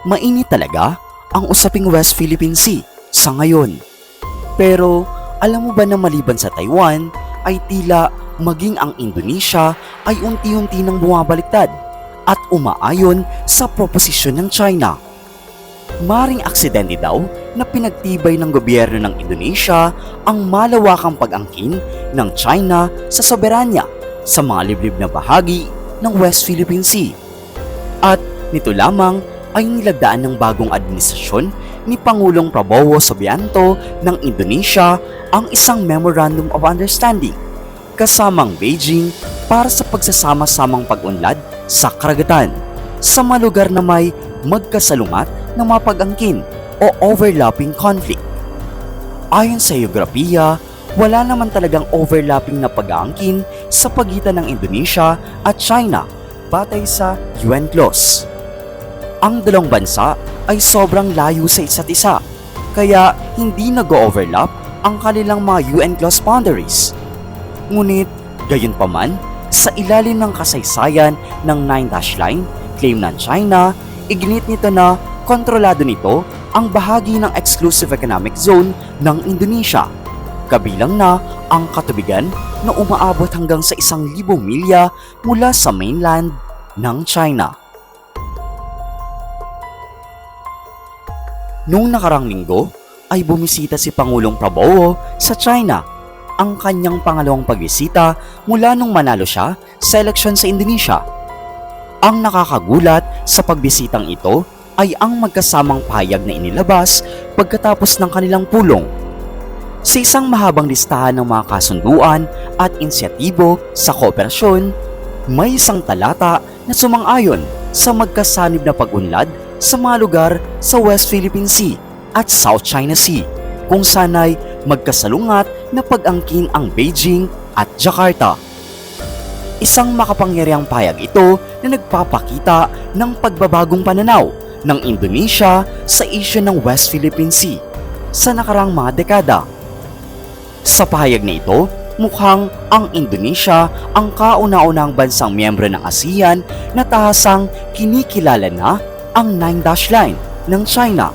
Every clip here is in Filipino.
Mainit talaga ang usaping West Philippine Sea sa ngayon. Pero alam mo ba na maliban sa Taiwan ay tila maging ang Indonesia ay unti-unti nang bumabaliktad at umaayon sa proposisyon ng China. Maring aksidente daw na pinagtibay ng gobyerno ng Indonesia ang malawakang pag-angkin ng China sa soberanya sa mga liblib na bahagi ng West Philippine Sea. At nito lamang ay nilagdaan ng bagong administrasyon ni Pangulong Prabowo Subianto ng Indonesia ang isang Memorandum of Understanding kasamang Beijing para sa pagsasama-samang pag-unlad sa karagatan sa mga lugar na may magkasalungat na mga pag-angkin o overlapping conflict. Ayon sa geografiya, wala naman talagang overlapping na pag-aangkin sa pagitan ng Indonesia at China batay sa UN clause. Ang dalawang bansa ay sobrang layo sa isa't isa, kaya hindi nag-overlap ang kanilang mga UN clause boundaries. Ngunit, gayunpaman, sa ilalim ng kasaysayan ng Nine Dash Line, claim ng China, iginit nito na kontrolado nito ang bahagi ng Exclusive Economic Zone ng Indonesia, kabilang na ang katubigan na umaabot hanggang sa 1,000 milya mula sa mainland ng China. Noong nakarang linggo ay bumisita si Pangulong Prabowo sa China, ang kanyang pangalawang pagbisita mula nung manalo siya sa eleksyon sa Indonesia. Ang nakakagulat sa pagbisitang ito ay ang magkasamang pahayag na inilabas pagkatapos ng kanilang pulong. Sa isang mahabang listahan ng mga kasunduan at inisyatibo sa kooperasyon, may isang talata na sumang-ayon sa magkasanib na pag-unlad sa mga lugar sa West Philippine Sea at South China Sea, kung sana'y magkasalungat na pag-angkin ang Beijing at Jakarta. Isang makapangyarihang pahayag ito na nagpapakita ng pagbabagong pananaw ng Indonesia sa issue ng West Philippine Sea sa nakarang mga dekada. Sa pahayag na ito, mukhang ang Indonesia ang kauna-unahang bansang miyembro ng ASEAN na tahasang kinikilala na ang Nine Dash Line ng China,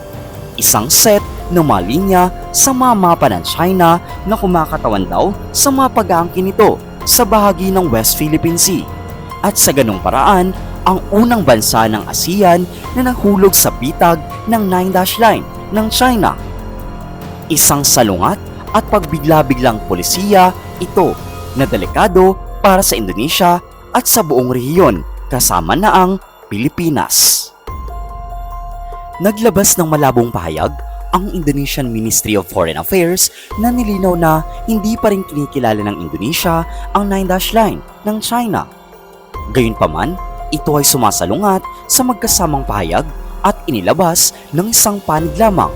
isang set ng mga linya sa mga mapa ng China na kumakatawan daw sa mga pag-aangkin nito sa bahagi ng West Philippine Sea, at sa ganung paraan ang unang bansa ng ASEAN na nahulog sa bitag ng Nine Dash Line ng China. Isang salungat at pagbigla-biglang polisiya ito na delikado para sa Indonesia at sa buong rehiyon kasama na ang Pilipinas. Naglabas ng malabong pahayag ang Indonesian Ministry of Foreign Affairs na nilinaw na hindi pa rin kinikilala ng Indonesia ang Nine Dash Line ng China. Gayunpaman, ito ay sumasalungat sa magkasamang pahayag at inilabas ng isang panig lamang,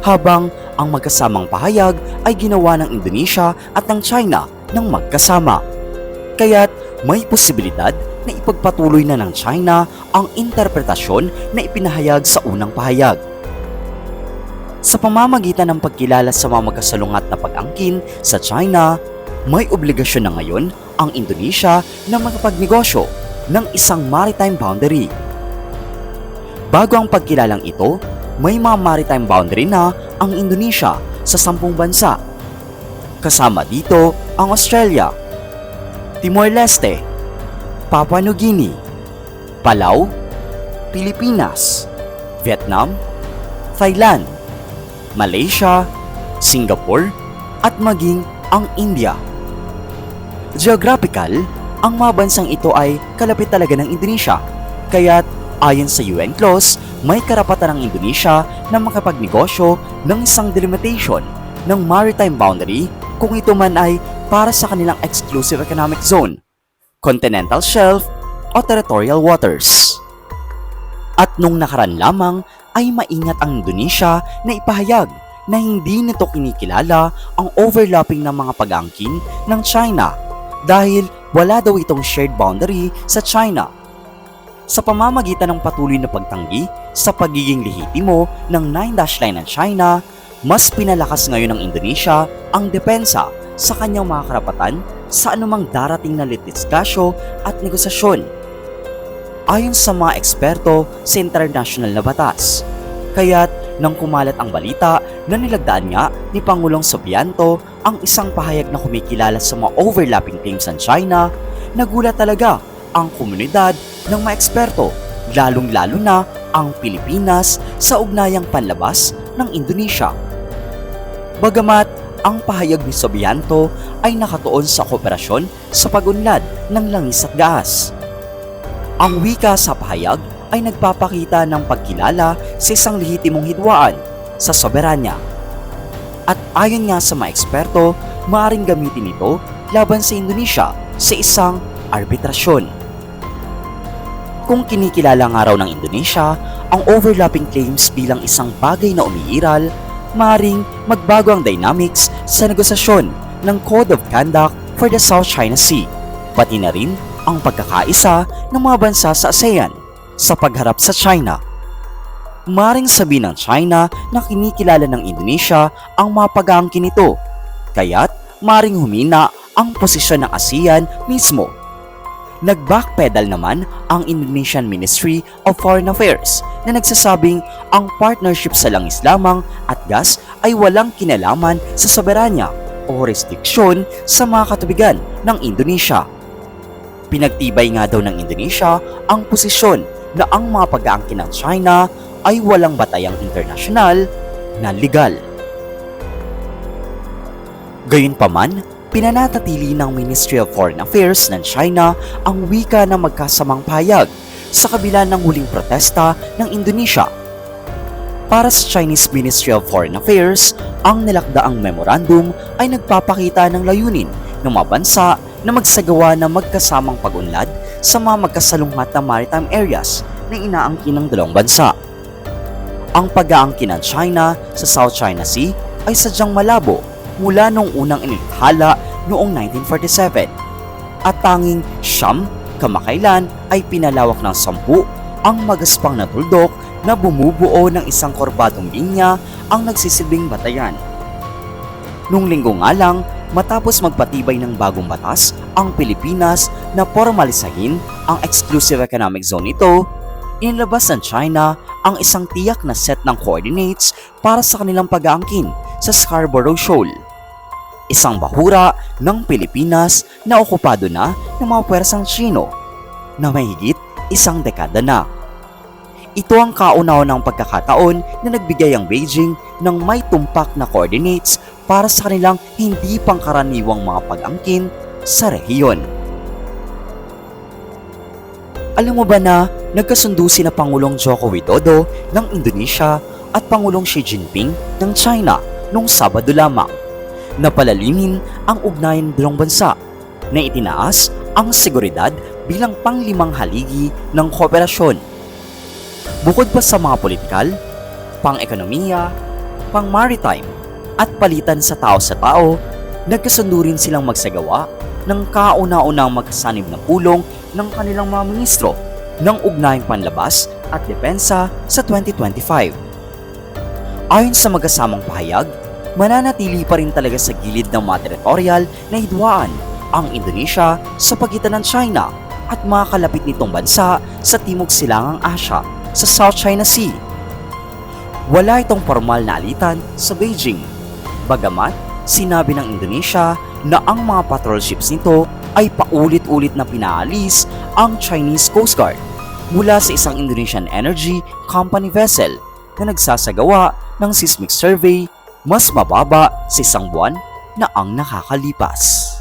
habang ang magkasamang pahayag ay ginawa ng Indonesia at ng China ng magkasama. Kaya't may posibilidad na ipagpatuloy na ng China ang interpretasyon na ipinahayag sa unang pahayag. Sa pamamagitan ng pagkilala sa mga magkasalungat na pag-angkin sa China, may obligasyon na ngayon ang Indonesia na makapagnegosyo ng isang maritime boundary. Bago ang pagkilalang ito, may mga maritime boundary na ang Indonesia sa 10 bansa. Kasama dito ang Australia, Timor-Leste, Papua New Guinea, Palau, Pilipinas, Vietnam, Thailand, Malaysia, Singapore, at maging ang India. Geographical, ang mga bansang ito ay kalapit talaga ng Indonesia, kaya't ayon sa UN clause, may karapatan ng Indonesia na makapagnegosyo ng isang delimitation ng maritime boundary kung ito man ay para sa kanilang exclusive economic zone, continental shelf, o territorial waters. At nung nakaraan lamang ay maingat ang Indonesia na ipahayag na hindi nito kinikilala ang overlapping ng mga pag-aangkin ng China dahil wala daw itong shared boundary sa China. Sa pamamagitan ng patuloy na pagtanggi sa pagiging lehitimo ng Nine Dash Line ng China, mas pinalakas ngayon ng Indonesia ang depensa sa kanyang mga karapatan sa anumang darating na litisgasyo at negosasyon. ayon sa mga eksperto sa international na batas. Kaya't nang kumalat ang balita na nilagdaan nga ni Pangulong Subianto ang isang pahayag na kumikilala sa mga overlapping claims ng China, nagulat talaga ang komunidad ng mga eksperto, lalong-lalo na ang Pilipinas sa ugnayang panlabas ng Indonesia. Bagamat ang pahayag ni Subianto ay nakatuon sa kooperasyon sa pag-unlad ng langis at gas. Ang wika sa pahayag ay nagpapakita ng pagkilala sa isang lehitimong hidwaan sa soberanya. At ayon nga sa mga eksperto, maaaring gamitin ito laban sa Indonesia sa isang arbitrasyon. Kung kinikilala nga raw ng Indonesia ang overlapping claims bilang isang bagay na umiiral, maaaring magbago ang dynamics sa negosasyon ng Code of Conduct for the South China Sea, pati na rin ang pagkakaisa ng mga bansa sa ASEAN sa pagharap sa China. Maring sabihin ng China na kinikilala ng Indonesia ang mga pag-aangkin nito, kaya't maring humina ang posisyon ng ASEAN mismo. Nag-backpedal naman ang Indonesian Ministry of Foreign Affairs na nagsasabing ang partnership sa langis lamang at gas ay walang kinalaman sa soberanya o restriksyon sa mga katubigan ng Indonesia. Pinagtibay nga daw ng Indonesia ang posisyon na ang mga pag-aangkin ng China ay walang batayang internasyonal na legal. Gayunpaman, pinanatili ng Ministry of Foreign Affairs ng China ang wika ng magkasamang pahayag sa kabila ng huling protesta ng Indonesia. Para sa Chinese Ministry of Foreign Affairs, ang nilakdaang memorandum ay nagpapakita ng layunin ng mga bansa na magsagawa ng magkasamang pag-unlad sa mga magkasalunghat na maritime areas na inaangkin ng dalawang bansa. Ang pag-aangkin ng China sa South China Sea ay sadyang malabo mula noong unang inilikhala noong 1947 at tanging siyam kamakailan ay pinalawak ng 10 ang magaspang na tuldok na bumubuo ng isang korbadong linya ang nagsisilbing batayan. Nung linggo nga lang, matapos magpatibay ng bagong batas ang Pilipinas na formalisahin ang exclusive economic zone nito, inilabas ng China ang isang tiyak na set ng coordinates para sa kanilang pag-aangkin sa Scarborough Shoal, isang bahura ng Pilipinas na okupado na ng mga pwersang Chino na may higit isang dekada na. Ito ang kauna-unang pagkakataon na nagbigay ang Beijing ng may tumpak na coordinates para sa kanilang hindi pangkaraniwang mga pag-angkin sa rehiyon. Alam mo ba na nagkasundo sina Pangulong Joko Widodo ng Indonesia at Pangulong Xi Jinping ng China noong Sabado lamang na palalimin ang ugnayan ng dalawang bansa na itinaas ang seguridad bilang panglimang haligi ng kooperasyon. Bukod pa sa mga politikal, pang-ekonomiya, pang-maritime, at palitan sa tao, nagkasundo rin silang magsagawa ng kauna-unang magkasanib na pulong ng kanilang mga ministro ng ugnayang panlabas at depensa sa 2025. Ayon sa magkasamang pahayag, mananatili pa rin talaga sa gilid ng mga teritorial na hidwaan ang Indonesia sa pagitan ng China at mga kalapit nitong bansa sa Timog Silangang Asya sa South China Sea. Wala itong formal na alitan sa Beijing. Bagamat sinabi ng Indonesia na ang mga patrol ships nito ay paulit-ulit na pinaalis ang Chinese Coast Guard mula sa isang Indonesian Energy Company vessel na nagsasagawa ng seismic survey mas mababa sa isang buwan na ang nakakalipas.